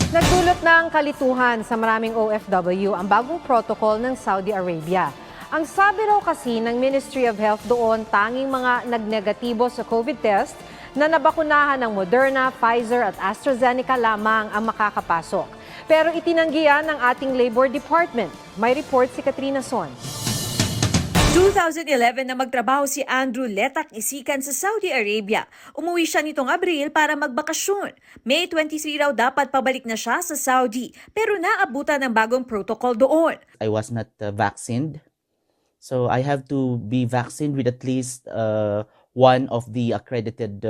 Nagdulot ng kalituhan sa maraming OFW ang bagong protocol ng Saudi Arabia. Ang sabi raw kasi ng Ministry of Health doon, tanging mga nagnegatibo sa COVID test na nabakunahan ng Moderna, Pfizer at AstraZeneca lamang ang makakapasok. Pero itinanggihan ng ating Labor Department. May report si Katrina Son. 2011 na magtrabaho si Andrew Letak Isikan sa Saudi Arabia. Umuwi siya nitong Abril para magbakasyon. May 23 raw dapat pabalik na siya sa Saudi, pero naabutan ng bagong protocol doon. I was not vaccinated. So I have to be vaccinated with at least one of the accredited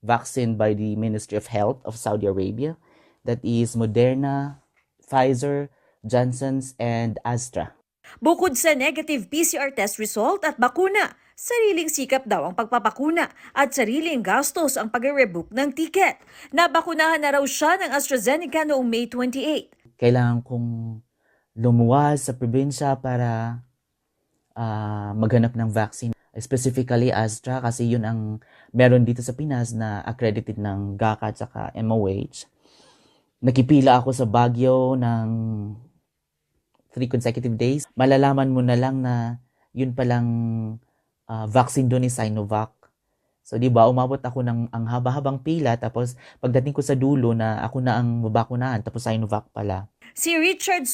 vaccine by the Ministry of Health of Saudi Arabia. That is Moderna, Pfizer, Johnson's, and Astra. Bukod sa negative PCR test result at bakuna, sariling sikap daw ang pagpapakuna at sariling gastos ang pag-rebook ng ticket. Nabakunahan na raw siya ng AstraZeneca noong May 28. Kailangan kong lumuwas sa probinsya para maghanap ng vaccine. Specifically Astra kasi yun ang meron dito sa Pinas na accredited ng GACA at saka MOH. Nakipila ako sa Baguio ng 3 consecutive days. Malalaman mo na lang na yun palang vaccine doon is Sinovac. So di ba umabot ako ng ang haba-habang pila tapos pagdating ko sa dulo na ako na ang mabakunahan tapos Sinovac pala. Si Richard